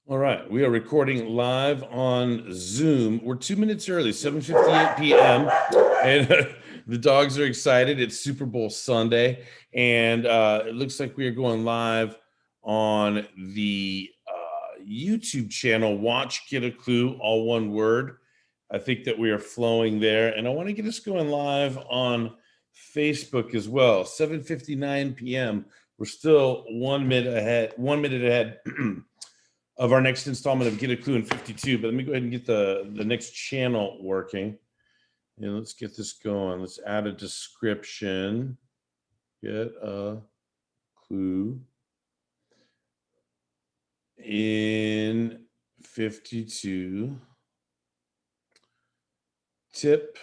All right, we are recording live on Zoom. We're 2 minutes early, 7:58 p.m. And the dogs are excited. It's Super Bowl Sunday, and it looks like we are going live on the YouTube channel. Watch Get a Clue, all one word. I think that we are flowing there, and I want to get us going live on Facebook as well. 7:59 p.m. We're still 1 minute ahead. 1 minute ahead. Of our next installment of Get a Clue in 52. But let me go ahead and get the next channel working. And let's get this going. Let's add a description. Get a clue in 52. Tip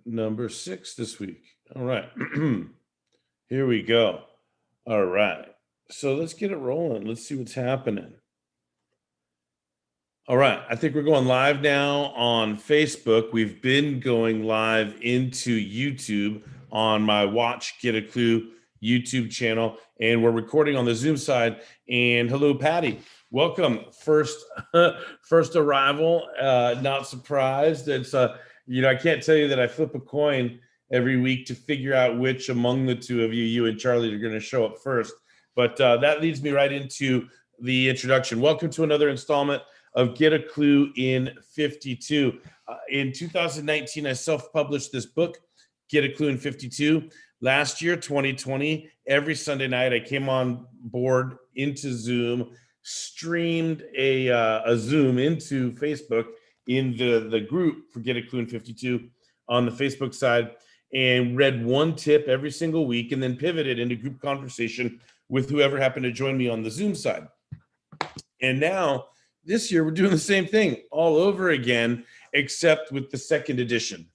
number 6 this week. All right. Here we go. All right. So let's get it rolling. Let's see what's happening. All right, I think we're going live now on Facebook. We've been going live into YouTube on my Watch Get a Clue YouTube channel, and we're recording on the Zoom side. And hello, Patty. Welcome. First arrival. Not surprised. It's I can't tell you that I flip a coin every week to figure out which among the two of you and Charlie, are going to show up first. But that leads me right into the introduction. Welcome to another installment of Get a Clue in 52. In 2019, I self-published this book, Get a Clue in 52. Last year, 2020, every Sunday night, I came on board into Zoom, streamed a Zoom into Facebook in the group for Get a Clue in 52 on the Facebook side, and read one tip every single week, and then pivoted into group conversation with whoever happened to join me on the Zoom side. And now, this year, we're doing the same thing all over again, except with the second edition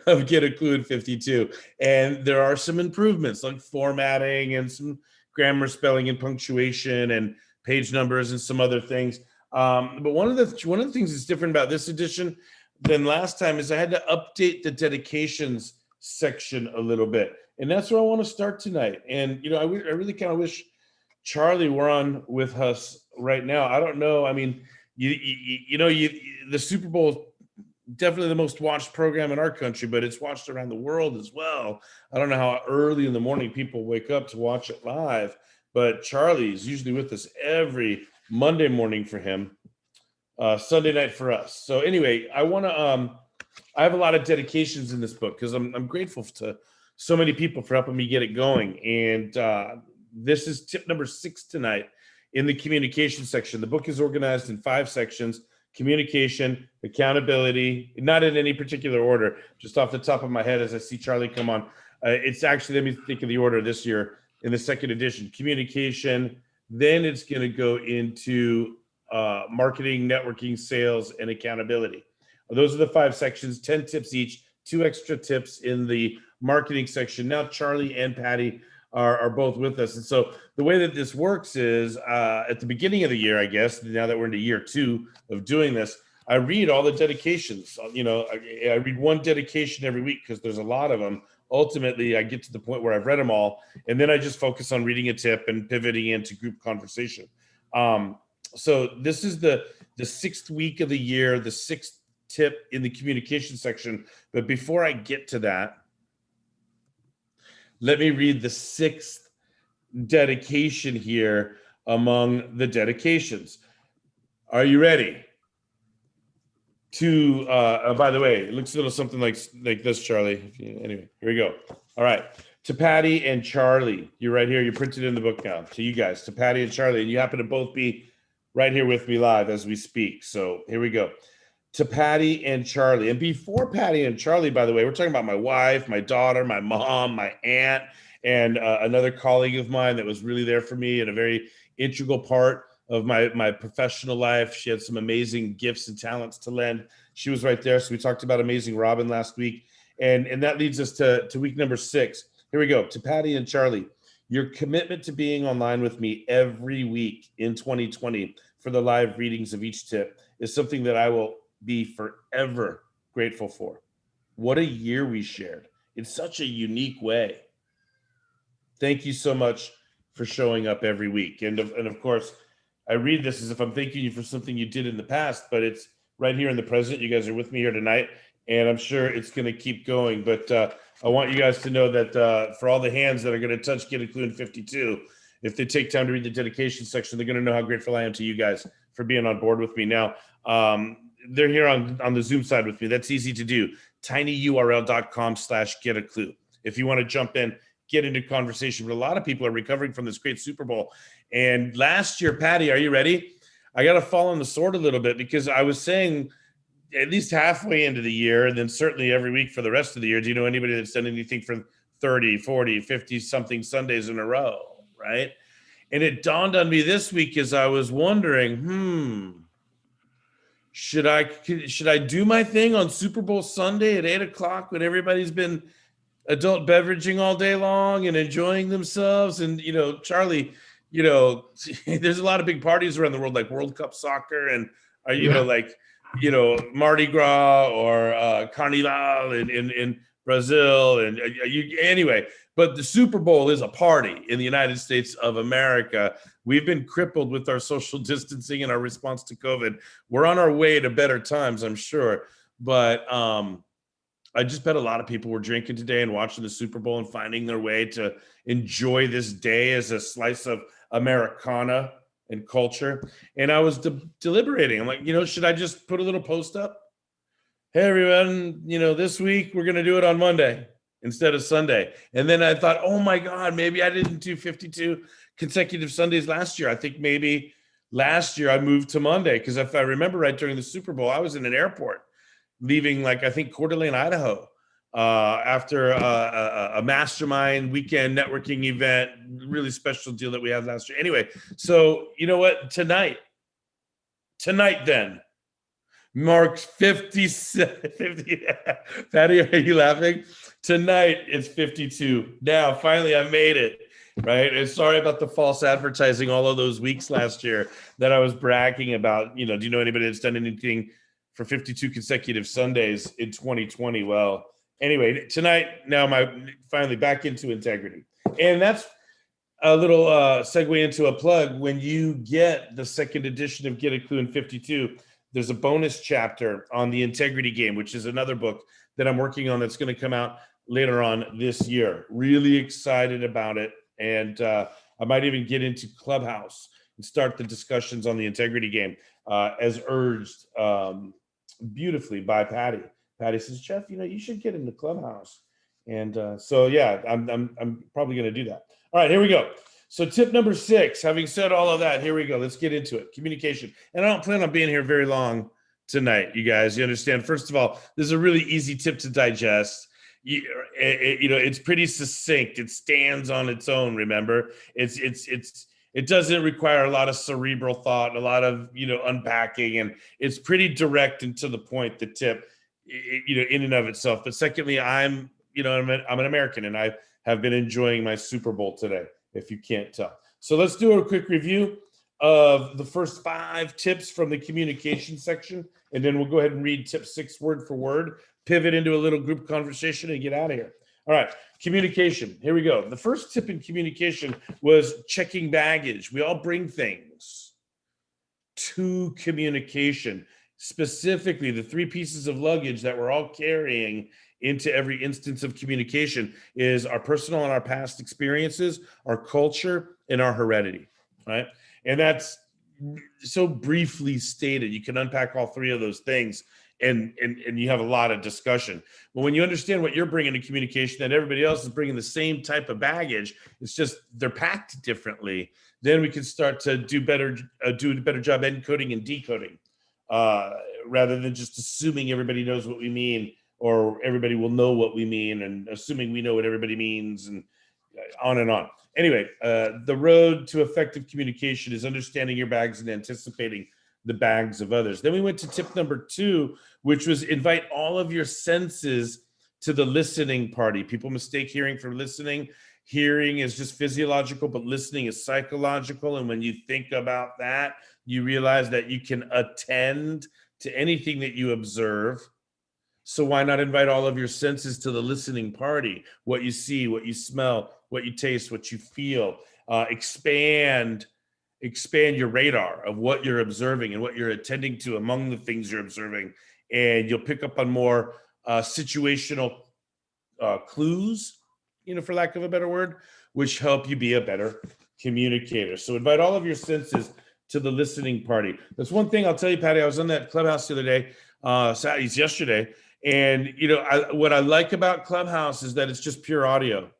of Get a Clue in 52. And there are some improvements like formatting and some grammar, spelling, and punctuation and page numbers and some other things. But one of the things that's different about this edition than last time is I had to update the dedications section a little bit. And that's where I want to start tonight. And, I really kind of wish Charlie were on with us right now. I don't know. I mean, the Super Bowl is definitely the most watched program in our country, but it's watched around the world as well. I don't know how early in the morning people wake up to watch it live, but Charlie is usually with us every Monday morning for him, Sunday night for us. So anyway, I have a lot of dedications in this book because I'm grateful to so many people for helping me get it going. And this is tip number 6 tonight in the communication section. The book is organized in 5 sections: communication, accountability, not in any particular order, just off the top of my head as I see Charlie come on. It's actually, let me think of the order this year in the second edition: communication, then it's going to go into marketing, networking, sales, and accountability. Those are the 5 sections, 10 tips each, 2 extra tips in the marketing section. Now Charlie and Patty are both with us. And so the way that this works is at the beginning of the year, I guess, now that we're into year 2 of doing this, I read all the dedications. I read one dedication every week because there's a lot of them. Ultimately, I get to the point where I've read them all, and then I just focus on reading a tip and pivoting into group conversation. So this is the 6th week of the year, the 6th tip in the communication section. But before I get to that, let me read the 6th dedication here among the dedications. Are you ready? By the way, it looks a little something like this, Charlie. Anyway, here we go. All right. To Patty and Charlie, you're right here. You're printed in the book now. To you guys, to Patty and Charlie, and you happen to both be right here with me live as we speak. So here we go. To Patty and Charlie. And before Patty and Charlie, by the way, we're talking about my wife, my daughter, my mom, my aunt, and another colleague of mine that was really there for me and a very integral part of my professional life. She had some amazing gifts and talents to lend. She was right there. So we talked about Amazing Robin last week. And that leads us to week number 6. Here we go. To Patty and Charlie, your commitment to being online with me every week in 2020 for the live readings of each tip is something that I will be forever grateful for. What a year we shared in such a unique way. Thank you so much for showing up every week. And of course, I read this as if I'm thanking you for something you did in the past, but it's right here in the present. You guys are with me here tonight, and I'm sure it's going to keep going. But I want you guys to know that for all the hands that are going to touch Get a Clue in 52, if they take time to read the dedication section, they're going to know how grateful I am to you guys for being on board with me. Now, they're here on the Zoom side with me. That's easy to do. tinyurl.com/getaclue. If you want to jump in, get into conversation. But a lot of people are recovering from this great Super Bowl. And last year, Patty, are you ready? I got to fall on the sword a little bit because I was saying at least halfway into the year, and then certainly every week for the rest of the year, do you know anybody that's done anything for 30, 40, 50 something Sundays in a row, right? And it dawned on me this week as I was wondering, should I do my thing on Super Bowl Sunday at 8:00 when everybody's been adult beveraging all day long and enjoying themselves? And, Charlie, there's a lot of big parties around the world, like World Cup soccer and, Mardi Gras or Carnival in Brazil. And anyway, but the Super Bowl is a party in the United States of America. We've been crippled with our social distancing and our response to COVID. We're on our way to better times, I'm sure. But I just bet a lot of people were drinking today and watching the Super Bowl and finding their way to enjoy this day as a slice of Americana and culture. And I was deliberating. I'm like, should I just put a little post up? Hey, everyone, this week we're going to do it on Monday instead of Sunday. And then I thought, oh my God, maybe I didn't do 52 consecutive Sundays last year. I think maybe last year I moved to Monday because if I remember right, during the Super Bowl, I was in an airport leaving I think Coeur d'Alene, Idaho, after a mastermind weekend networking event, really special deal that we had last year. Anyway, so you know what? Tonight then marks 50. Patty, are you laughing? Tonight it's 52. Now, finally, I made it. Right. And sorry about the false advertising all of those weeks last year that I was bragging about. Do you know anybody that's done anything for 52 consecutive Sundays in 2020? Well, anyway, tonight, now finally back into integrity. And that's a little segue into a plug. When you get the second edition of Get a Clue in 52, there's a bonus chapter on the integrity game, which is another book that I'm working on that's going to come out later on this year. Really excited about it. And I might even get into Clubhouse and start the discussions on the integrity game as urged beautifully by Patty. Patty says, Jeff, you should get into Clubhouse. And so, yeah, I'm probably going to do that. All right, here we go. So tip number 6, having said all of that, here we go. Let's get into it. Communication. And I don't plan on being here very long tonight, you guys. You understand? First of all, this is a really easy tip to digest. It's pretty succinct. It stands on its own. Remember, it doesn't require a lot of cerebral thought, a lot of unpacking, and it's pretty direct and to the point. The tip, in and of itself. But secondly, I'm an American, and I have been enjoying my Super Bowl today, if you can't tell. So let's do a quick review of the first 5 tips from the communication section, and then we'll go ahead and read tip 6 word for word, pivot into a little group conversation, and get out of here. All right, communication. Here we go. The first tip in communication was checking baggage. We all bring things to communication, specifically the 3 pieces of luggage that we're all carrying into every instance of communication is our personal and our past experiences, our culture, and our heredity, right? And that's so briefly stated. You can unpack all 3 of those things and you have a lot of discussion. But when you understand what you're bringing to communication and everybody else is bringing the same type of baggage, it's just they're packed differently, then we can start to do a better job encoding and decoding rather than just assuming everybody knows what we mean or everybody will know what we mean and assuming we know what everybody means and on and on. Anyway, the road to effective communication is understanding your bags and anticipating the bags of others. Then we went to tip number 2, which was invite all of your senses to the listening party. People mistake hearing for listening. Hearing is just physiological, but listening is psychological. And when you think about that, you realize that you can attend to anything that you observe. So why not invite all of your senses to the listening party? What you see, what you smell, what you taste, what you feel. Expand expand your radar of what you're observing and what you're attending to among the things you're observing. And you'll pick up on more situational clues, for lack of a better word, which help you be a better communicator. So invite all of your senses to the listening party. That's one thing I'll tell you, Patty. I was on that Clubhouse the other day, yesterday. And, what I like about Clubhouse is that it's just pure audio,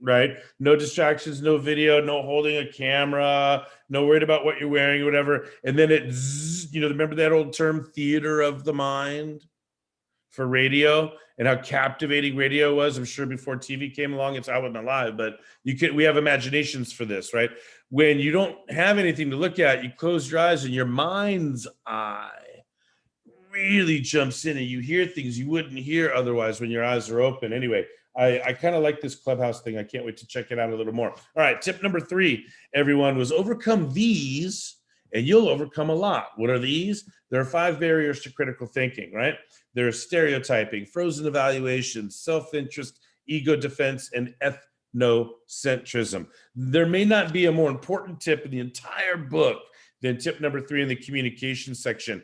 right? No distractions, no video, no holding a camera, no worried about what you're wearing or whatever. And then remember that old term, theater of the mind, for radio, and how captivating radio was. I'm sure before TV came along, I wasn't alive, but we have imaginations for this, right? When you don't have anything to look at, you close your eyes and your mind's eye really jumps in and you hear things you wouldn't hear otherwise when your eyes are open. Anyway, I kind of like this Clubhouse thing. I can't wait to check it out a little more. All right, tip number 3, everyone, was overcome these and you'll overcome a lot. What are these? There are 5 barriers to critical thinking, right? There's stereotyping, frozen evaluation, self-interest, ego defense, and ethnocentrism. There may not be a more important tip in the entire book than tip number 3 in the communication section.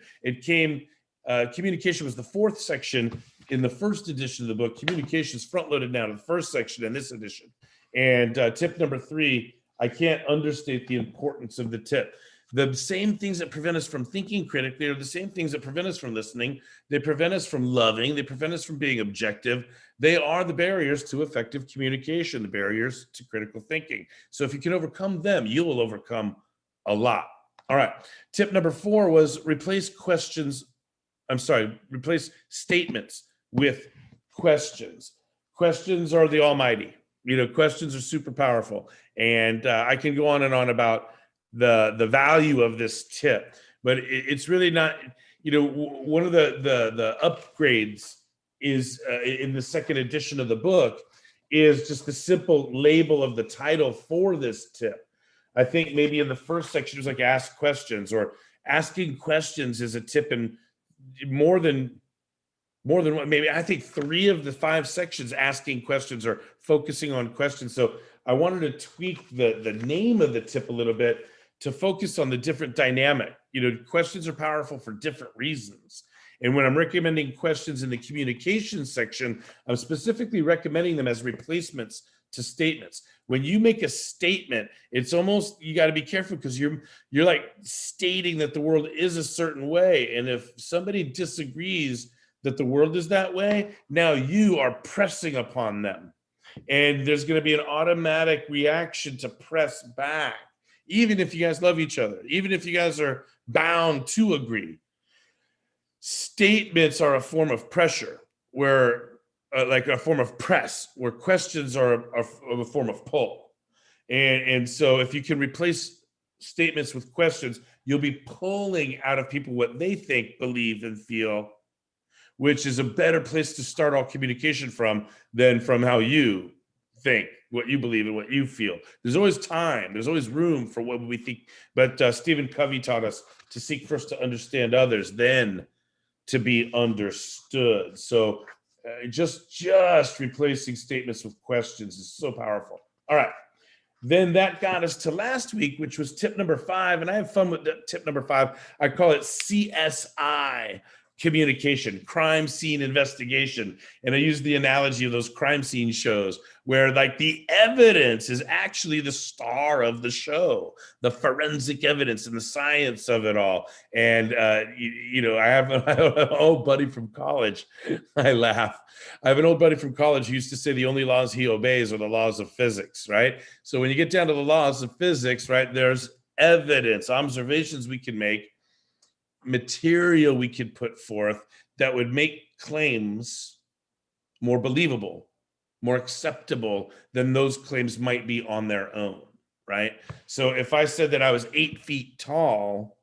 Communication was the 4th section in the first edition of the book. Communication is front-loaded now to the first section in this edition. And tip number 3, I can't understate the importance of the tip. The same things that prevent us from thinking critically are the same things that prevent us from listening. They prevent us from loving. They prevent us from being objective. They are the barriers to effective communication, the barriers to critical thinking. So if you can overcome them, you will overcome a lot. All right. Tip number 4 was replace statements with questions. Questions are the almighty. Questions are super powerful. And I can go on and on about the value of this tip, but it's really not, one of the upgrades is in the second edition of the book is just the simple label of the title for this tip. I think maybe in the first section it was like ask questions, or asking questions is a tip in more than one. Maybe I think 3 of the 5 sections asking questions or focusing on questions. So I wanted to tweak the name of the tip a little bit to focus on the different dynamic. Questions are powerful for different reasons. And when I'm recommending questions in the communication section, I'm specifically recommending them as replacements to statements. When you make a statement, it's almost, you got to be careful because you're like stating that the world is a certain way. And if somebody disagrees that the world is that way, now you are pressing upon them. And there's going to be an automatic reaction to press back. Even if you guys love each other, even if you guys are bound to agree. Statements are a form of pressure, where like a form of press, where questions are a form of pull. And so if you can replace statements with questions, you'll be pulling out of people what they think, believe, and feel, which is a better place to start all communication from than from how you think, what you believe, and what you feel. There's always time. There's always room for what we think. But Stephen Covey taught us to seek first to understand others, then to be understood. So just replacing statements with questions is so powerful. All right. Then that got us to last week, which was tip number 5. And I have fun with tip number 5. I call it CSI. Communication, crime scene investigation. And I use the analogy of those crime scene shows where like the evidence is actually the star of the show, the forensic evidence and the science of it all. And, I have an old buddy from college. I laugh. I have an old buddy from college who used to say the only laws he obeys are the laws of physics, right? So when you get down to the laws of physics, right, there's evidence, observations we can make, material we could put forth that would make claims more believable, more acceptable than those claims might be on their own, right? So if I said that I was 8 feet tall,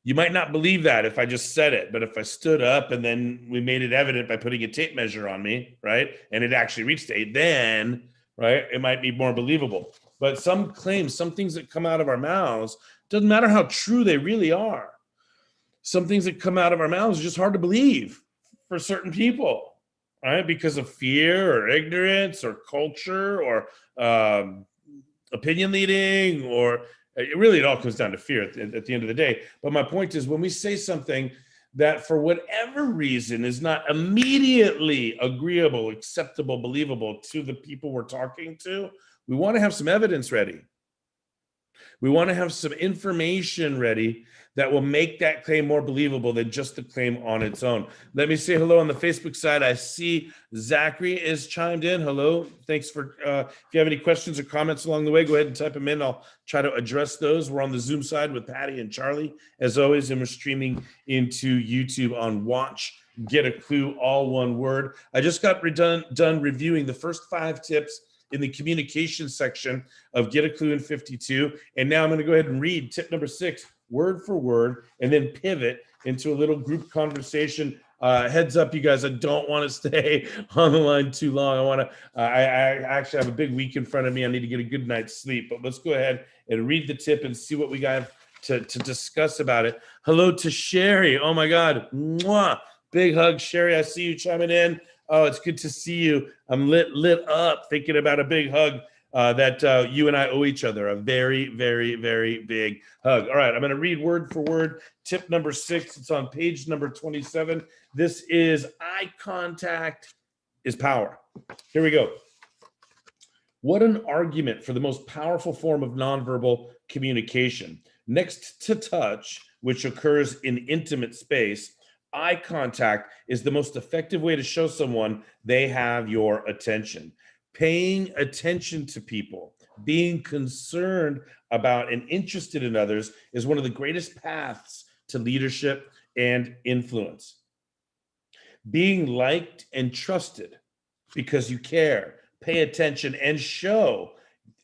you might not believe that if I just said it, but if I stood up and then we made it evident by putting a tape measure on me, right, and it actually reached 8, then, right, it might be more believable. But some claims, some things that come out of our mouths, doesn't matter how true they really are. Some things that come out of our mouths are just hard to believe for certain people, right? Because of fear or ignorance or culture or opinion leading or It all comes down to fear at the end of the day. But my point is, when we say something that for whatever reason is not immediately agreeable, acceptable, believable to the people we're talking to, we want to have some evidence ready. We want to have some information ready that will make that claim more believable than just the claim on its own. Let me say hello on the Facebook side. I see Zachary is chimed in. Hello. Thanks for, if you have any questions or comments along the way, go ahead and type them in. I'll try to address those. We're on the Zoom side with Patty and Charlie, as always, and we're streaming into YouTube on Watch Get a Clue, all one word. I just got done reviewing the first 5 tips in the communication section of Get a Clue in 52. And now I'm going to go ahead and read tip number 6, word for word, and then pivot into a little group conversation. Heads up, you guys, I don't want to stay on the line too long. I actually have a big week in front of me. I need to get a good night's sleep, but let's go ahead and read the tip and see what we got to discuss about it. Hello to Sherry. Oh my God. Mwah. Big hug, Sherry. I see you chiming in. Oh, it's good to see you. I'm lit up thinking about a big hug that you and I owe each other. A very, very, very big hug. All right, I'm going to read word for word. Tip number 6. It's on page number 27. This is eye contact is power. Here we go. What an argument for the most powerful form of nonverbal communication. Next to touch, which occurs in intimate space, eye contact is the most effective way to show someone they have your attention. Paying attention to people, being concerned about and interested in others is one of the greatest paths to leadership and influence. Being liked and trusted because you care, pay attention, and show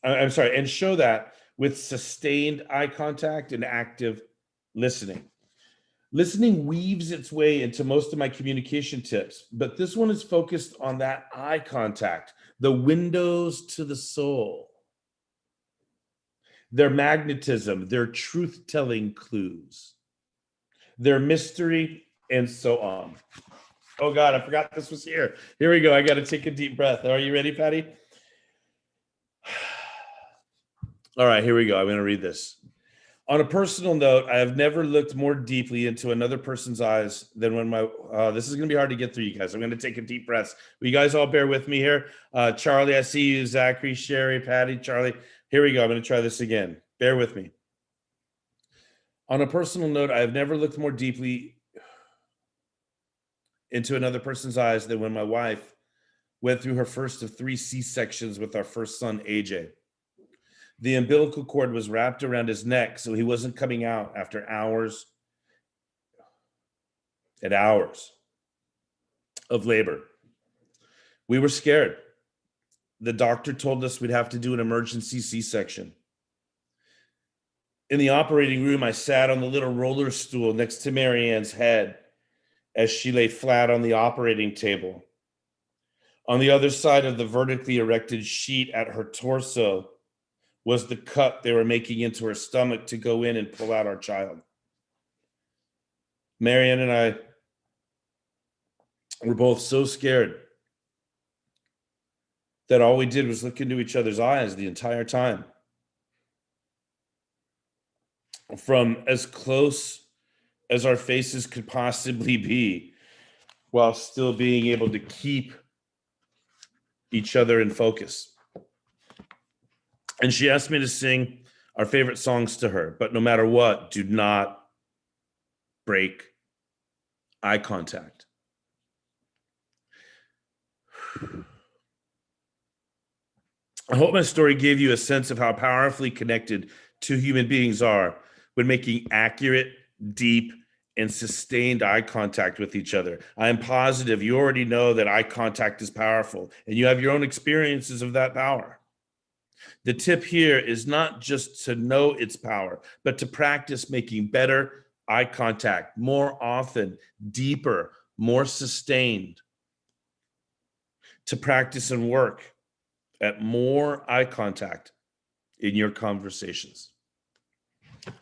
that with sustained eye contact and active listening. Listening weaves its way into most of my communication tips, but this one is focused on that eye contact, the windows to the soul, their magnetism, their truth-telling clues, their mystery, and so on. Oh God, I forgot this was here. Here we go. I got to take a deep breath. Are you ready, Patty? All right, here we go. I'm going to read this. On a personal note, I have never looked more deeply into another person's eyes than when this is going to be hard to get through, you guys. I'm going to take a deep breath. Will you guys all bear with me here? Charlie, I see you. Zachary, Sherry, Patty, Charlie. Here we go. I'm going to try this again. Bear with me. On a personal note, I have never looked more deeply into another person's eyes than when my wife went through her first of 3 C-sections with our first son, AJ. The umbilical cord was wrapped around his neck, so he wasn't coming out after hours and hours of labor. We were scared. The doctor told us we'd have to do an emergency C-section. In the operating room, I sat on the little roller stool next to Marianne's head as she lay flat on the operating table. On the other side of the vertically erected sheet at her torso was the cut they were making into her stomach to go in and pull out our child. Marianne and I were both so scared that all we did was look into each other's eyes the entire time. From as close as our faces could possibly be, while still being able to keep each other in focus. And she asked me to sing our favorite songs to her, but no matter what, do not break eye contact. I hope my story gave you a sense of how powerfully connected two human beings are when making accurate, deep, and sustained eye contact with each other. I am positive you already know that eye contact is powerful, and you have your own experiences of that power. The tip here is not just to know its power, but to practice making better eye contact more often, deeper, more sustained. To practice and work at more eye contact in your conversations.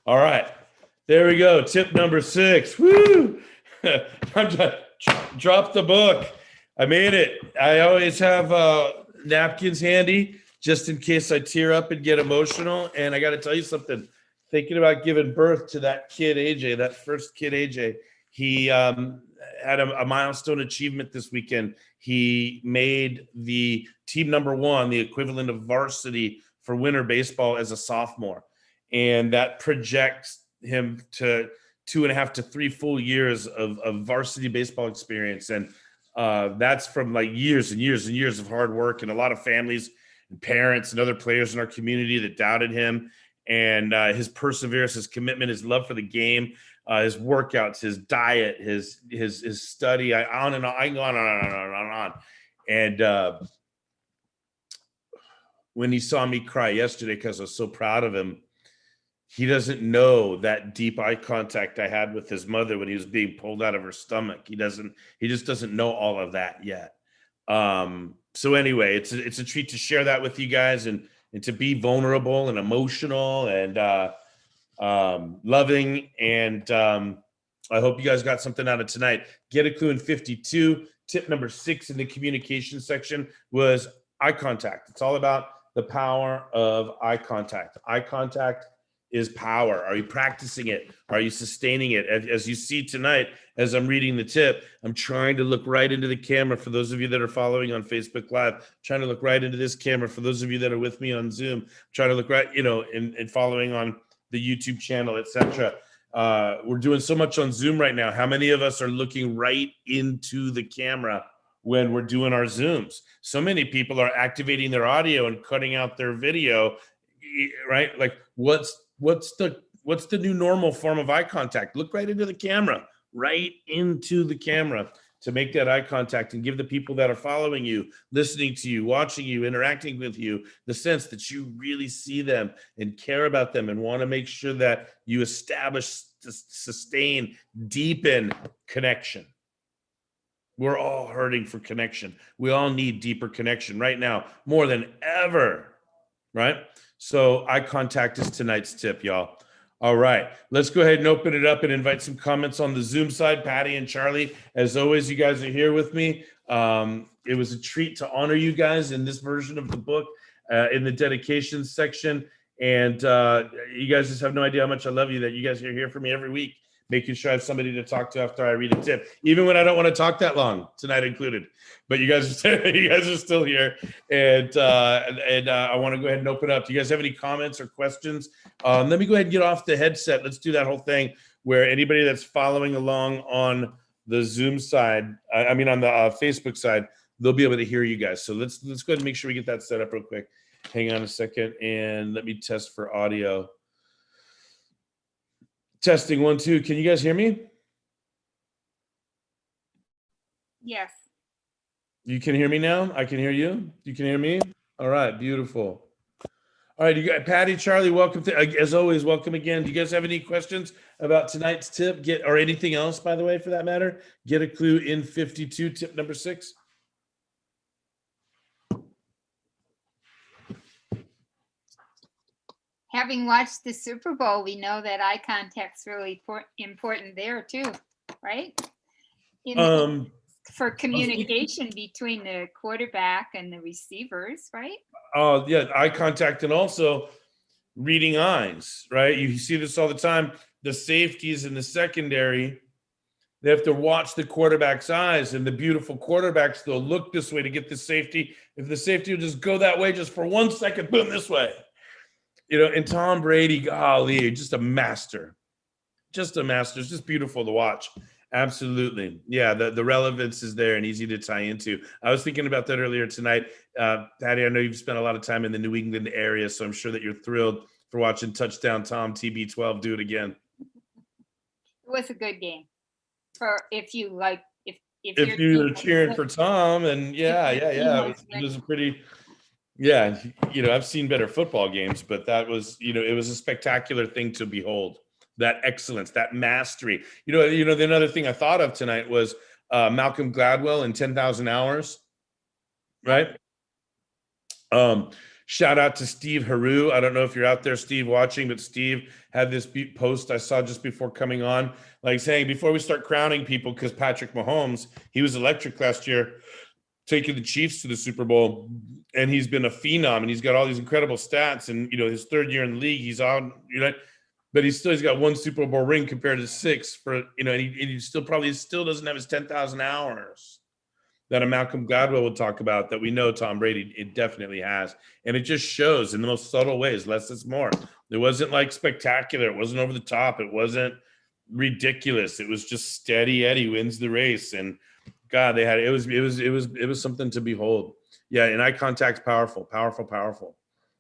All right, there we go. Tip number 6. Woo! Drop the book. I made it. I always have napkins handy just in case I tear up and get emotional. And I got to tell you something. thinking about giving birth to that kid, AJ, that first kid, AJ. He had a milestone achievement this weekend. He made the team number one, the equivalent of varsity for winter baseball as a sophomore. And that projects him to 2.5 to 3 full years of varsity baseball experience. And that's from like years and years and years of hard work, and a lot of families and parents and other players in our community that doubted him. And his perseverance, his commitment, his love for the game, his workouts, his diet, his study, on and on. I can go on and on and on and on and on. And when he saw me cry yesterday because I was so proud of him, he doesn't know that deep eye contact I had with his mother when he was being pulled out of her stomach. He just doesn't know all of that yet. So anyway, it's a treat to share that with you guys, and to be vulnerable and emotional and loving. And I hope you guys got something out of tonight. Get a clue in 52. Tip number 6 in the communication section was eye contact. It's all about the power of eye contact. Eye contact is power. Are you practicing it? Are you sustaining it? As you see tonight, as I'm reading the tip, I'm trying to look right into the camera. For those of you that are following on Facebook Live, trying to look right into this camera. For those of you that are with me on Zoom, trying to look right, and following on the YouTube channel, etc. We're doing so much on Zoom right now. How many of us are looking right into the camera when we're doing our Zooms? So many people are activating their audio and cutting out their video, right? Like what's the new normal form of eye contact? Look right into the camera, to make that eye contact and give the people that are following you, listening to you, watching you, interacting with you, the sense that you really see them and care about them and want to make sure that you establish, sustain, deepen connection. We're all hurting for connection. We all need deeper connection right now, more than ever, right? So eye contact is tonight's tip, y'all. All right, let's go ahead and open it up and invite some comments on the Zoom side. Patty and Charlie, as always, you guys are here with me. It was a treat to honor you guys in this version of the book, in the dedication section. And you guys just have no idea how much I love you, that you guys are here for me every week, making sure I have somebody to talk to after I read a tip, even when I don't want to talk that long, tonight included. But you guys are still here, and I want to go ahead and open up. Do you guys have any comments or questions? Let me go ahead and get off the headset. Let's do that whole thing where anybody that's following along on the Zoom side, on the Facebook side, they'll be able to hear you guys. So let's go ahead and make sure we get that set up real quick. Hang on a second, and let me test for audio. Testing 1, 2. Can you guys hear me? Yes. You can hear me now? I can hear you? You can hear me? All right, beautiful. All right, you got Patty, Charlie, welcome as always, welcome again. Do you guys have any questions about tonight's tip? Or anything else, by the way, for that matter? Get a clue in 52, tip number 6. Having watched the Super Bowl, we know that eye contact's really important there too, right? For communication between the quarterback and the receivers, right? Oh, yeah, eye contact, and also reading eyes, right? You see this all the time. The safeties in the secondary, they have to watch the quarterback's eyes, and the beautiful quarterbacks, they'll look this way to get the safety. If the safety will just go that way just for 1 second, boom, this way. And Tom Brady, golly, just a master. It's just beautiful to watch. Absolutely. Yeah, the relevance is there and easy to tie into. I was thinking about that earlier tonight. Patty, I know you've spent a lot of time in the New England area, so I'm sure that you're thrilled for watching Touchdown Tom TB12 do it again. It was a good game. If you're cheering for Tom, and it was a pretty... Yeah, I've seen better football games, but that was, it was a spectacular thing to behold. That excellence, that mastery. The another thing I thought of tonight was Malcolm Gladwell in 10,000 Hours, right? Shout out to Steve Haru. I don't know if you're out there, Steve, watching, but Steve had this post I saw just before coming on, like saying, before we start crowning people, because Patrick Mahomes, he was electric last year, taking the Chiefs to the Super Bowl, and he's been a phenom, and he's got all these incredible stats, and his third year in the league, he's on, but he's got one Super Bowl ring compared to 6 for, and he still doesn't have his 10,000 hours that a Malcolm Gladwell would talk about, that we know Tom Brady, it definitely has. And it just shows in the most subtle ways, less is more. It wasn't like spectacular. It wasn't over the top. It wasn't ridiculous. It was just steady Eddie wins the race. And God, it was something to behold. Yeah. And eye contact's powerful, powerful, powerful.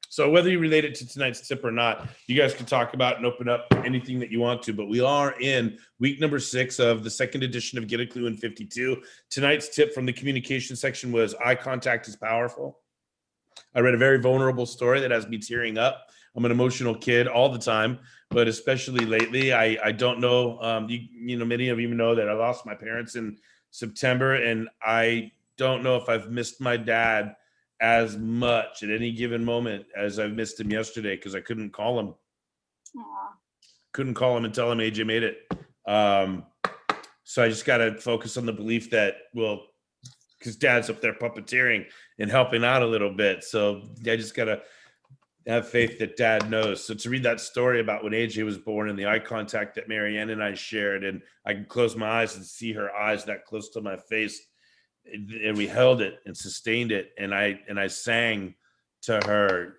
So whether you relate it to tonight's tip or not, you guys can talk about and open up anything that you want to, but we are in week number 6 of the second edition of Get a Clue in 52. Tonight's tip from the communication section was eye contact is powerful. I read a very vulnerable story that has me tearing up. I'm an emotional kid all the time, but especially lately, I don't know, many of you know that I lost my parents in September, and I don't know if I've missed my dad as much at any given moment as I've missed him yesterday, because I couldn't call him. Aw. Couldn't call him and tell him AJ made it. So I just got to focus on the belief that, well, because dad's up there puppeteering and helping out a little bit. So I just got to have faith that dad knows. So to read that story about when AJ was born and the eye contact that Marianne and I shared, and I can close my eyes and see her eyes that close to my face, and we held it and sustained it, and I sang to her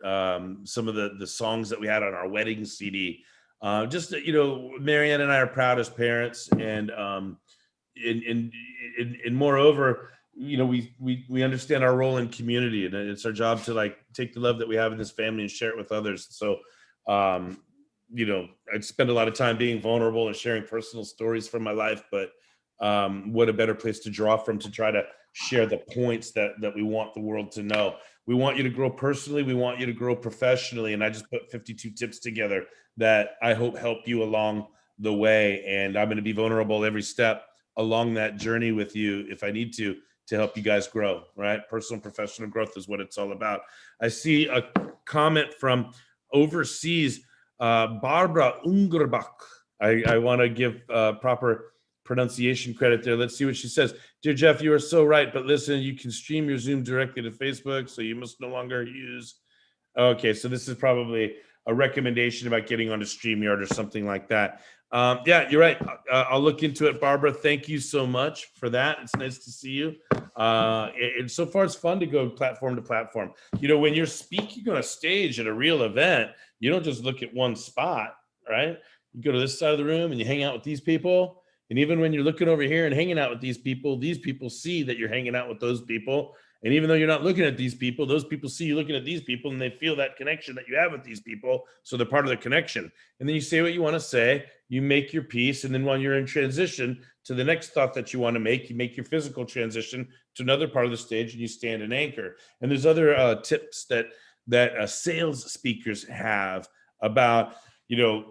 some of the songs that we had on our wedding CD. Marianne and I are proud as parents, and moreover, we understand our role in community, and it's our job to like take the love that we have in this family and share it with others. So I spend a lot of time being vulnerable and sharing personal stories from my life, but what a better place to draw from to try to share the points that we want the world to know. We want you to grow personally. We want you to grow professionally. And I just put 52 tips together that I hope help you along the way. And I'm going to be vulnerable every step along that journey with you if I need to help you guys grow, right? Personal and professional growth is what it's all about. I see a comment from overseas, Barbara Ungerbach. I want to give proper pronunciation credit there. Let's see what she says. Dear Jeff, you are so right, but listen, you can stream your Zoom directly to Facebook, so you must no longer use. Okay, so this is probably a recommendation about getting onto StreamYard or something like that. Yeah, you're right. I'll look into it, Barbara. Thank you so much for that. It's nice to see you. And so far, it's fun to go platform to platform. When you're speaking on a stage at a real event, you don't just look at one spot, right? You go to this side of the room and you hang out with these people. And even when you're looking over here and hanging out with these people see that you're hanging out with those people. And even though you're not looking at these people, those people see you looking at these people, and they feel that connection that you have with these people. So they're part of the connection. And then you say what you want to say, you make your piece. And then when you're in transition to the next thought that you want to make, you make your physical transition to another part of the stage, and you stand and anchor. And there's other tips that sales speakers have about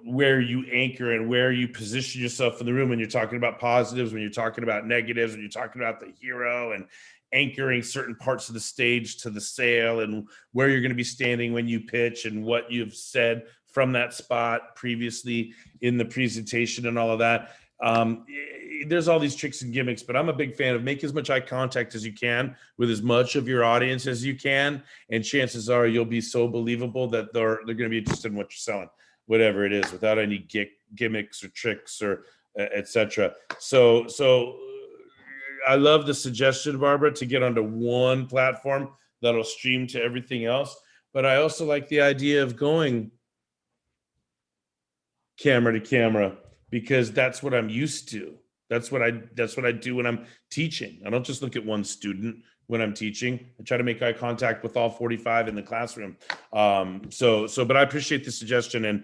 where you anchor and where you position yourself in the room when you're talking about positives, when you're talking about negatives, when you're talking about the hero, and anchoring certain parts of the stage to the sale, and where you're going to be standing when you pitch, and what you've said from that spot previously in the presentation and all of that. There's all these tricks and gimmicks, but I'm a big fan of make as much eye contact as you can with as much of your audience as you can. And chances are you'll be so believable that they're going to be interested in what you're selling, whatever it is, without any gimmicks or tricks or etc. So I love the suggestion, Barbara, to get onto one platform that'll stream to everything else. But I also like the idea of going camera to camera, because that's what I'm used to. That's what I do when I'm teaching. I don't just look at one student when I'm teaching. I try to make eye contact with all 45 in the classroom. But I appreciate the suggestion. And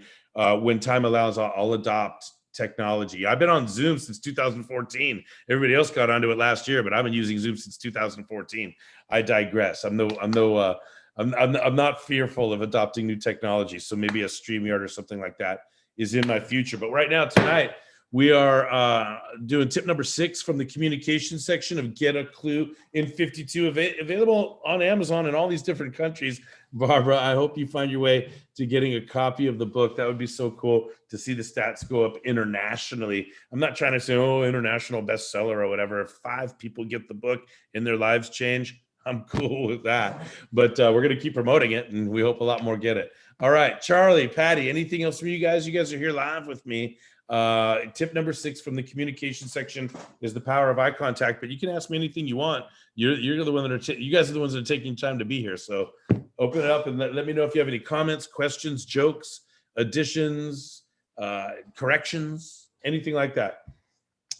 when time allows, I'll adopt technology. I've been on Zoom since 2014. Everybody else got onto it last year, but I've been using Zoom since 2014. I digress. I'm not fearful of adopting new technology. So maybe a StreamYard or something like that is in my future. But right now, tonight, we are doing tip number 6 from the communication section of Get a Clue in 52, available on Amazon in all these different countries. Barbara, I hope you find your way to getting a copy of the book. That would be so cool to see the stats go up internationally. I'm not trying to say, international bestseller or whatever. If 5 people get the book and their lives change, I'm cool with that. But we're going to keep promoting it, and we hope a lot more get it. All right, Charlie, Patty, anything else from you guys? You guys are here live with me. Tip number 6 from the communication section is the power of eye contact, but you can ask me anything you want. You're the one that you guys are the ones that are taking time to be here. So open it up and let me know if you have any comments, questions, jokes, additions, corrections, anything like that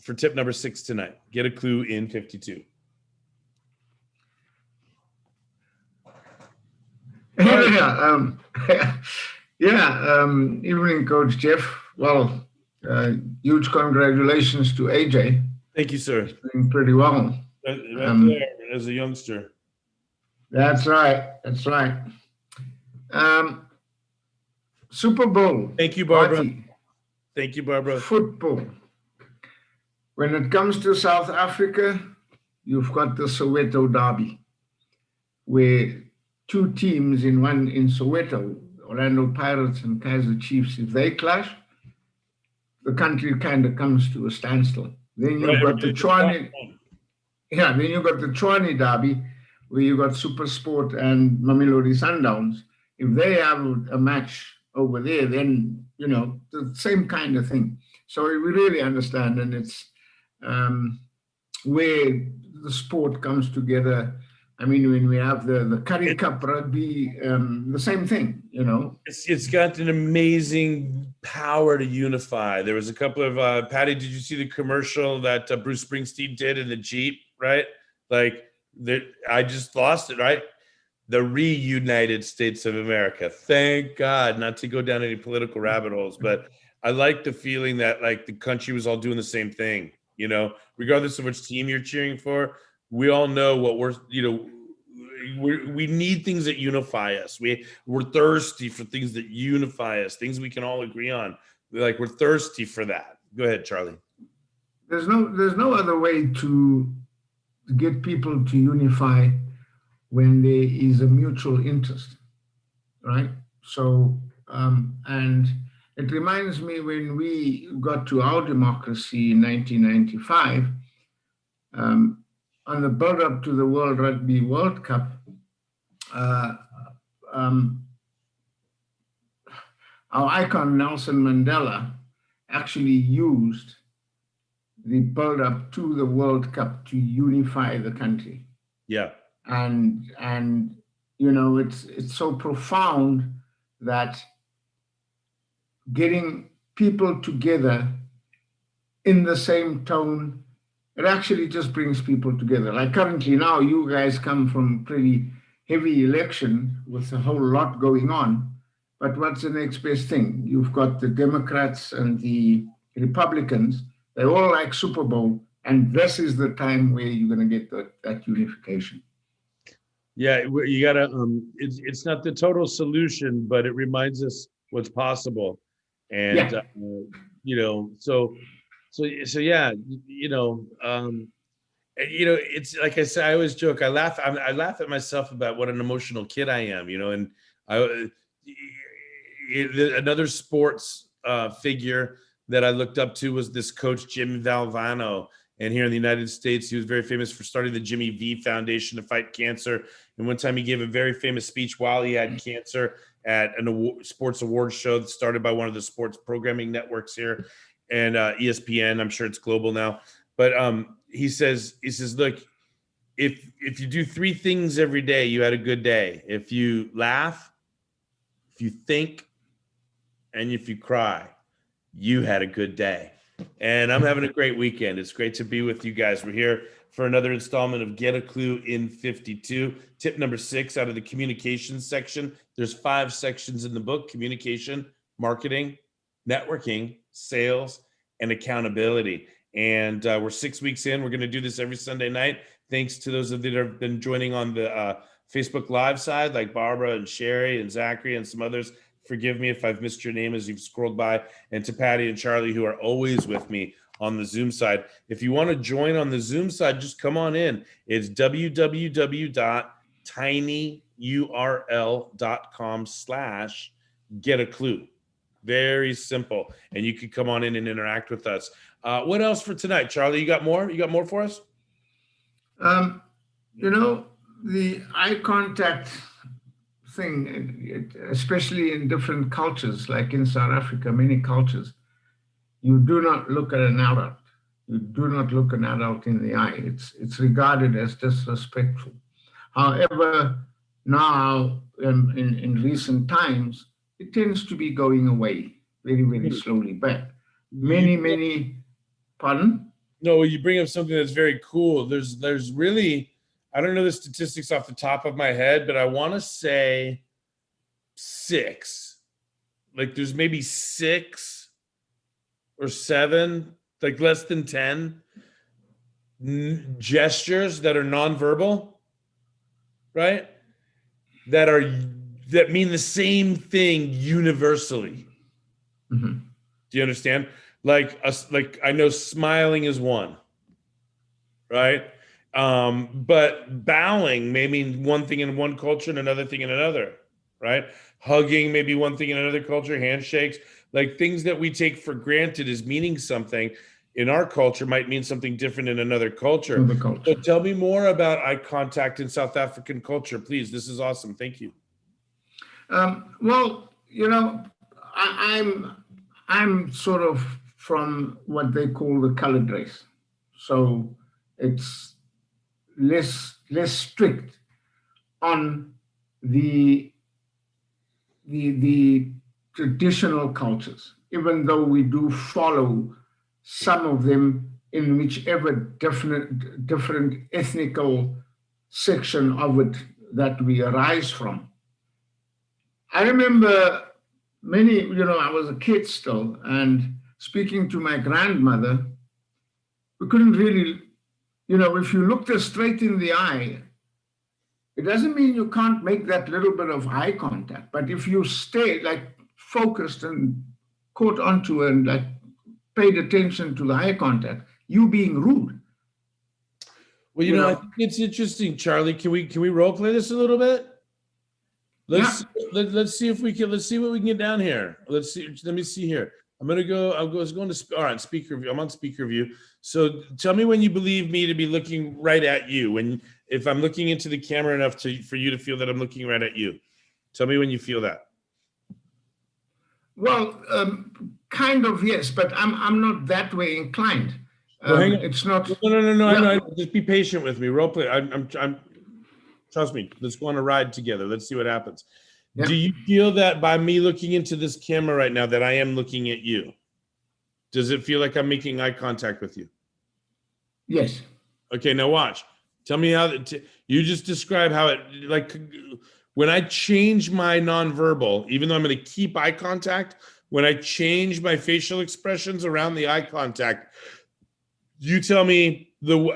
for tip number 6 tonight. Get a clue in 52. Evening, Coach Jeff. Well, huge congratulations to AJ. Thank you, sir. He's doing pretty well. Right there, as a youngster. That's right. Super Bowl. Thank you, Barbara. Party. Thank you, Barbara. Football. When it comes to South Africa, you've got the Soweto Derby, where two teams in Soweto, Orlando Pirates and Kaizer Chiefs, if they clash, the country kind of comes to a standstill. Then you've got the Tshwane, then you've got the Tshwane Derby, where you've got SuperSport and Mamelodi Sundowns. If they have a match over there, then, the same kind of thing. So we really understand, and it's where the sport comes together. I mean, when we have the Currie Cup rugby, the same thing, It's got an amazing power to unify. There was a couple of, Patty, did you see the commercial that Bruce Springsteen did in the Jeep, right? I just lost it, right? The reunited States of America. Thank God, not to go down any political rabbit holes, but I like the feeling that the country was all doing the same thing, regardless of which team you're cheering for. We all know what we need things that unify us. We're thirsty for things that unify us, things we can all agree on. We're thirsty for that. Go ahead, Charlie. There's no other way to get people to unify when there is a mutual interest, right? So, and it reminds me when we got to our democracy in 1995, on the build-up to the World Rugby World Cup, our icon Nelson Mandela actually used the build-up to the World Cup to unify the country. Yeah. And it's so profound that getting people together in the same tone, it actually just brings people together. Like currently now, you guys come from pretty heavy election with a whole lot going on. But what's the next best thing? You've got the Democrats and the Republicans. They all like Super Bowl. And this is the time where you're going to get that unification. Yeah, you gotta. It's not the total solution, but it reminds us what's possible, and so yeah, it's like I said. I always joke. I laugh at myself about what an emotional kid I am. And another sports figure that I looked up to was this coach Jim Valvano. And here in the United States, he was very famous for starting the Jimmy V Foundation to fight cancer. And one time he gave a very famous speech while he had cancer at a sports awards show that started by one of the sports programming networks here, and ESPN. I'm sure it's global now. But he says, look, if you do 3 things every day, you had a good day. If you laugh, if you think, and if you cry, you had a good day. And I'm having a great weekend. It's great to be with you guys. We're here for another installment of Get a Clue in 52. Tip number 6 out of the communications section. There's 5 sections in the book: communication, marketing, networking, sales, and accountability. And we're 6 weeks in. We're going to do this every Sunday night. Thanks to those of you that have been joining on the Facebook Live side, like Barbara and Sherry and Zachary and some others. Forgive me if I've missed your name as you've scrolled by. And to Patty and Charlie, who are always with me on the Zoom side. If you want to join on the Zoom side, just come on in. It's www.tinyurl.com/getaclue. Very simple. And you can come on in and interact with us. What else for tonight, Charlie? You got more? You got more for us? The eye contact thing, especially in different cultures, like in South Africa, many cultures, you do not look at an adult. You do not look an adult in the eye. It's regarded as disrespectful. However, now in recent times, it tends to be going away very, very slowly. But many, pardon? No, you bring up something that's very cool. There's really, I don't know the statistics off the top of my head, but I want to say 6. Like there's maybe 6 or 7, like less than 10 gestures that are nonverbal, right? That mean the same thing universally. Mm-hmm. Do you understand? Like I know smiling is one, right? But bowing may mean one thing in one culture and another thing in another, right? Hugging may be one thing in another culture, handshakes, like things that we take for granted as meaning something in our culture might mean something different in another culture. So tell me more about eye contact in South African culture, please. This is awesome. Thank you. Well, you know, I'm sort of from what they call the colored race, so it's less strict on the traditional cultures, even though we do follow some of them in whichever different ethnical section of it that we arise from. I remember I was a kid still, and speaking to my grandmother, we couldn't really, if you looked her straight in the eye, it doesn't mean you can't make that little bit of eye contact, but if you stay like focused and caught onto her and like paid attention to the eye contact, you being rude. Well, I think it's interesting, Charlie. Can we role play this a little bit? Let's see if we can. Let's see what we can get down here. Let's see. Let me see here. I'm going to all right, speaker view. I'm on speaker view. So tell me when you believe me to be looking right at you. If I'm looking into the camera enough for you to feel that I'm looking right at you. Tell me when you feel that. Well, kind of, yes, but I'm not that way inclined. Well, hang on. It's not. No. Yeah. Just be patient with me. Role play. I'm. Trust me. Let's go on a ride together. Let's see what happens. Yeah. Do you feel that by me looking into this camera right now that I am looking at you? Does it feel like I'm making eye contact with you? Yes. Okay, now watch. Tell me how you just describe how it, like, when I change my nonverbal, even though I'm going to keep eye contact, when I change my facial expressions around the eye contact, you tell me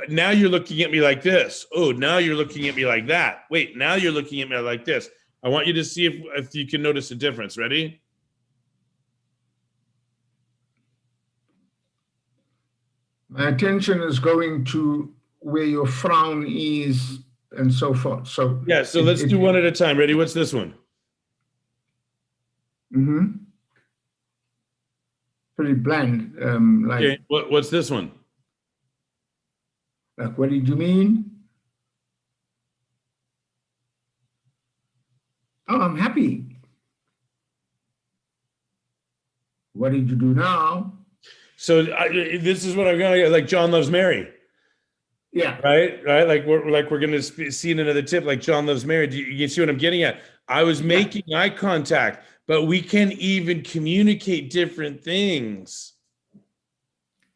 now you're looking at me like this. Oh, now you're looking at me like that. Wait, now you're looking at me like this. I want you to see if you can notice a difference. Ready? My attention is going to where your frown is and so forth. So yeah, so let's do one at a time. Ready? What's this one? Mm-hmm. Pretty bland. Okay, what's this one? Like, what did you mean? Oh, I'm happy. What did you do now? So this is what I'm gonna get, like John Loves Mary. Yeah. Right. Like we're gonna see in another tip, like John Loves Mary. You see what I'm getting at? I was making eye contact, but we can even communicate different things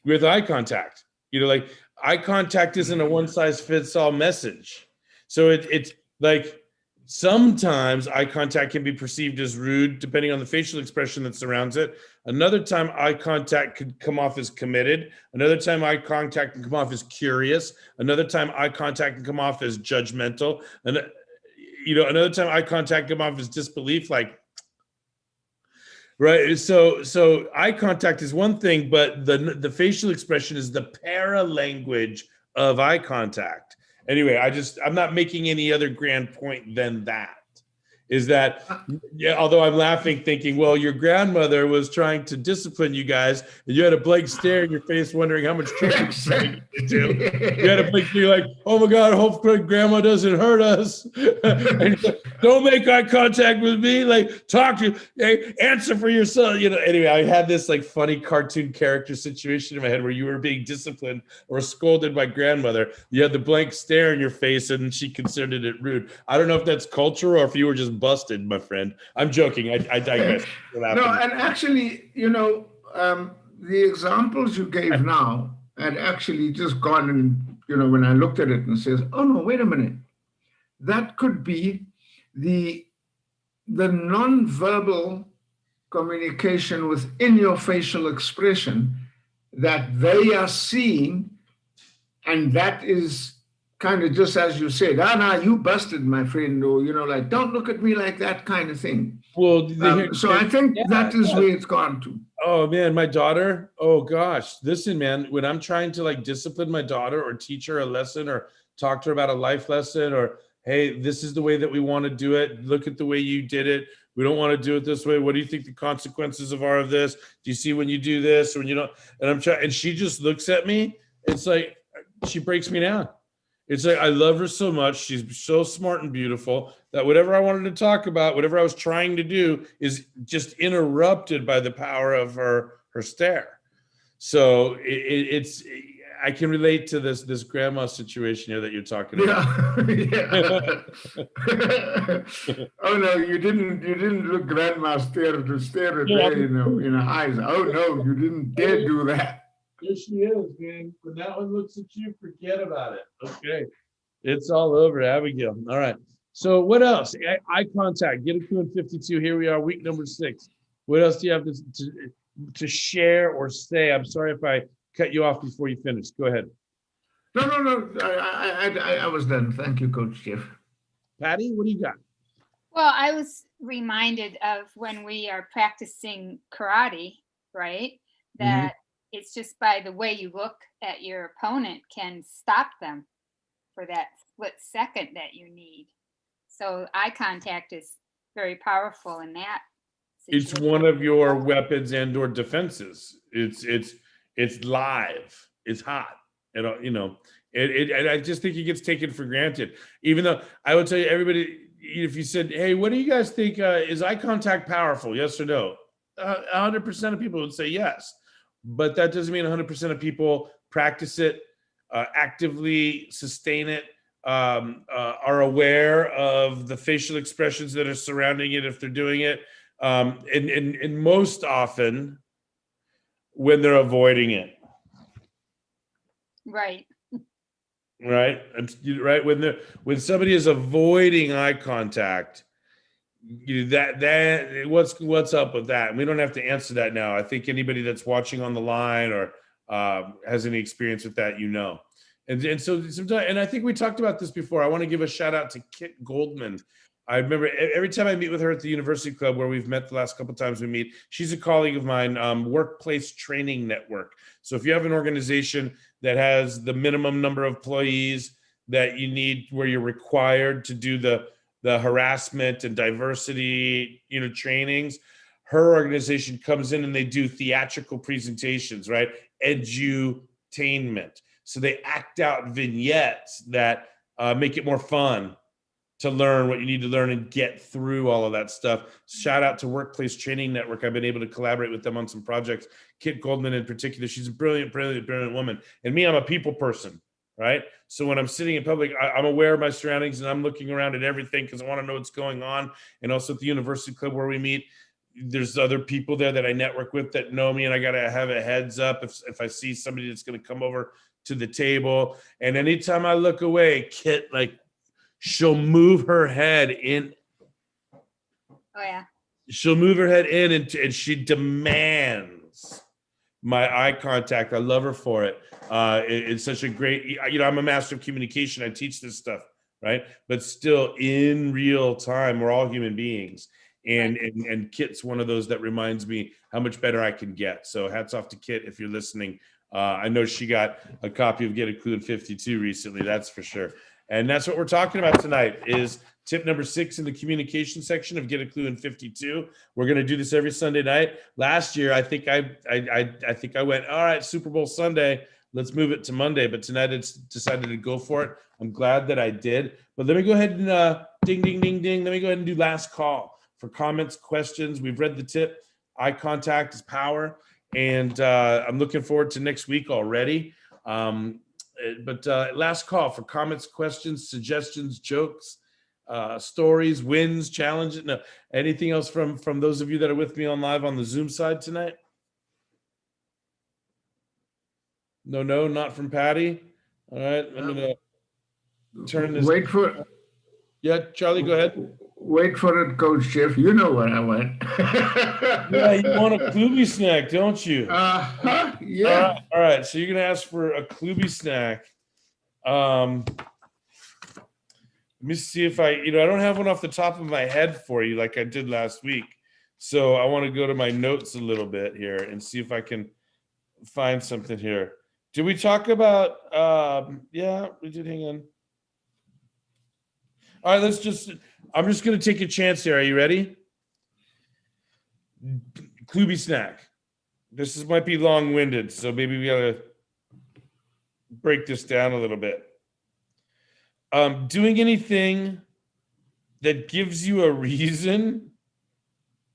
with eye contact. Like eye contact isn't a one size fits all message. So it's like sometimes eye contact can be perceived as rude depending on the facial expression that surrounds it. Another time eye contact could come off as committed. Another time eye contact can come off as curious. Another time eye contact can come off as judgmental. And another time eye contact can come off as disbelief, like, right? So eye contact is one thing, but the facial expression is the paralanguage of eye contact. Anyway, I'm not making any other grand point than that. is that, yeah, although I'm laughing thinking, well, your grandmother was trying to discipline you guys and you had a blank stare in your face wondering how much trouble you're trying to get into. You had a blank stare like, oh my God, hopefully grandma doesn't hurt us. And don't make eye contact with me. Like, talk to you. Hey, answer for yourself. You know, anyway, I had this like funny cartoon character situation in my head where you were being disciplined or scolded by grandmother. You had the blank stare in your face and she considered it rude. I don't know if that's culture or if you were just busted, my friend. I'm joking. I digress. No, and actually, you know, the examples you gave now had actually just gone and, you know, when I looked at it and says, oh no, wait a minute. That could be the non-verbal communication within your facial expression that they are seeing, and that is kind of just as you said, nah, you busted, my friend, or, you know, like, don't look at me like that kind of thing. Well, so I think that is where it's gone to. Oh man, my daughter. Oh gosh, listen, man. When I'm trying to like discipline my daughter or teach her a lesson or talk to her about a life lesson or, hey, this is the way that we want to do it. Look at the way you did it. We don't want to do it this way. What do you think the consequences of this? Do you see when you do this or when you don't? And I'm trying, and she just looks at me. It's like she breaks me down. It's like I love her so much. She's so smart and beautiful that whatever I wanted to talk about, whatever I was trying to do, is just interrupted by the power of her stare. So it's I can relate to this grandma situation here that you're talking about. Yeah. Oh no, you didn't look grandma stare at her in her eyes. Oh no, you didn't dare do that. Here she is, man. When that one looks at you, forget about it. Okay. It's all over, Abigail. All right. So what else? Eye contact. Get a Klu in 52. Here we are, week number 6. What else do you have to share or say? I'm sorry if I cut you off before you finish. Go ahead. No. I was done. Thank you, Coach Jeff. Patty, what do you got? Well, I was reminded of when we are practicing karate, right? That it's just by the way you look at your opponent can stop them for that split second that you need. So eye contact is very powerful in that situation. It's one of your weapons and or defenses. It's live. It's hot. And you know, I just think it gets taken for granted. Even though I would tell you, everybody, if you said, hey, what do you guys think? Is eye contact powerful? Yes or no? 100% of people would say yes. But that doesn't mean 100% of people practice it, actively sustain it, are aware of the facial expressions that are surrounding it if they're doing it, and most often when they're avoiding it. Right. Right. Right. When somebody is avoiding eye contact, that what's up with that? And we don't have to answer that now. I think anybody that's watching on the line or has any experience with that, you know. And so sometimes, and I think we talked about this before. I want to give a shout out to Kit Goldman. I remember every time I meet with her at the University Club, where we've met the last couple of times we meet, she's a colleague of mine, Workplace Training Network. So if you have an organization that has the minimum number of employees that you need, where you're required to do the harassment and diversity, trainings, her organization comes in and they do theatrical presentations, right? Edutainment. So they act out vignettes that make it more fun to learn what you need to learn and get through all of that stuff. Shout out to Workplace Training Network. I've been able to collaborate with them on some projects. Kit Goldman in particular, she's a brilliant woman. And me, I'm a people person, right? So when I'm sitting in public, I'm aware of my surroundings and I'm looking around at everything because I want to know what's going on. And also at the University Club where we meet, there's other people there that I network with that know me, and I got to have a heads up if I see somebody that's going to come over to the table. And anytime I look away, Kit, she'll move her head in. Oh, yeah. She'll move her head in and she demands my eye contact. I love her for it. It's such a great, I'm a master of communication. I teach this stuff, right? But still in real time, we're all human beings. And Kit's one of those that reminds me how much better I can get. So hats off to Kit if you're listening. I know she got a copy of Get a Klu in 52 recently, that's for sure. And that's what we're talking about tonight is tip number 6 in the communication section of Get a Clue in 52. We're going to do this every Sunday night. Last year, I think I went, all right, Super Bowl Sunday, let's move it to Monday. But tonight it's decided to go for it. I'm glad that I did. But let me go ahead and ding, ding, ding, ding. Let me go ahead and do last call for comments, questions. We've read the tip. Eye contact is power. And I'm looking forward to next week already. But last call for comments, questions, suggestions, jokes, stories, wins, challenges. No, anything else from those of you that are with me on live on the Zoom side tonight? No, not from Patty. All right, I'm gonna turn this. Wait for. Yeah, Charlie, go ahead. Wait for it, Coach Jeff. You know where I went. Yeah, you want a Kluby snack, don't you? Yeah. All right. So you're gonna ask for a Kluby snack. Let me see if I don't have one off the top of my head for you like I did last week. So I want to go to my notes a little bit here and see if I can find something here. Did we talk about? Yeah, we did. Hang on. All right, I'm just going to take a chance here. Are you ready? Kluby snack. This might be long-winded, so maybe we got to break this down a little bit. Doing anything that gives you a reason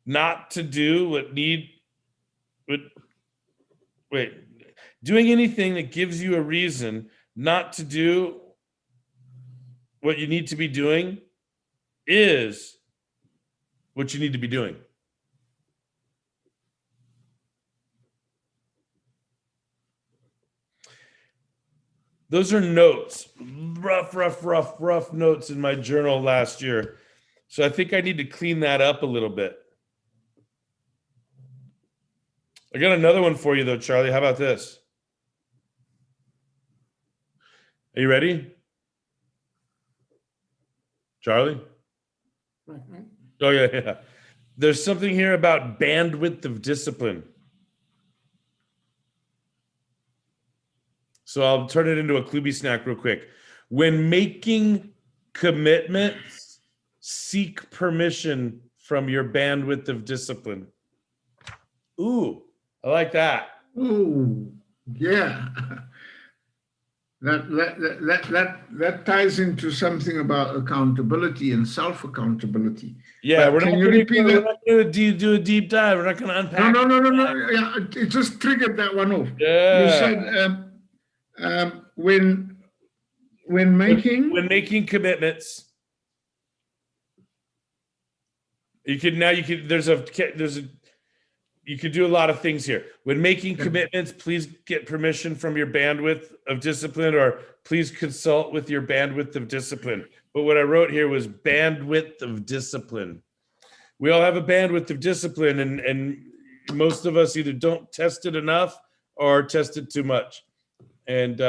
not to do doing anything that gives you a reason not to do what you need to be doing is what you need to be doing. Those are notes, rough notes in my journal last year. So I think I need to clean that up a little bit. I got another one for you though, Charlie. How about this? Are you ready? Charlie? Oh, yeah. There's something here about bandwidth of discipline. So I'll turn it into a Kluby snack real quick. When making commitments, seek permission from your bandwidth of discipline. Ooh, I like that. Ooh, yeah. That ties into something about accountability and self-accountability. Yeah, we're not going to do a deep dive. We're not going to unpack. No. Yeah, it just triggered that one off. Yeah. You said when making commitments, you could do a lot of things here. When making commitments, please get permission from your bandwidth of discipline, or please consult with your bandwidth of discipline. But what I wrote here was bandwidth of discipline. We all have a bandwidth of discipline, and most of us either don't test it enough or test it too much. And,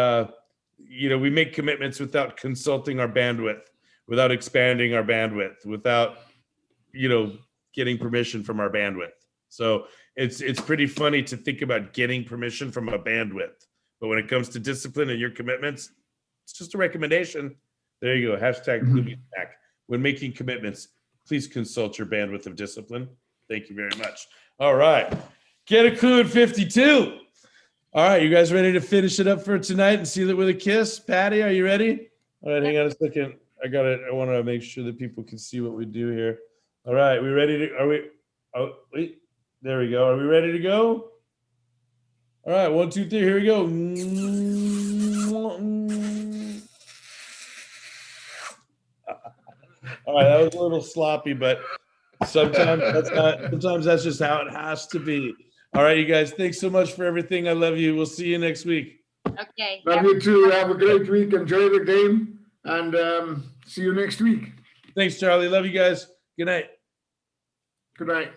we make commitments without consulting our bandwidth, without expanding our bandwidth, without, getting permission from our bandwidth. So it's pretty funny to think about getting permission from a bandwidth. But when it comes to discipline and your commitments, it's just a recommendation. There you go. #Kluby snack. When making commitments, please consult your bandwidth of discipline. Thank you very much. All right. Get a Clue at 52. All right. You guys ready to finish it up for tonight and seal it with a kiss? Patty, are you ready? All right. Hang on a second. I want to make sure that people can see what we do here. All right. Oh, wait. There we go. Are we ready to go? All right. 1, 2, 3. Here we go. All right. That was a little sloppy, but sometimes that's just how it has to be. All right, you guys. Thanks so much for everything. I love you. We'll see you next week. Okay. Love you too. Have a great week. Enjoy the game, and see you next week. Thanks, Charlie. Love you guys. Good night. Good night.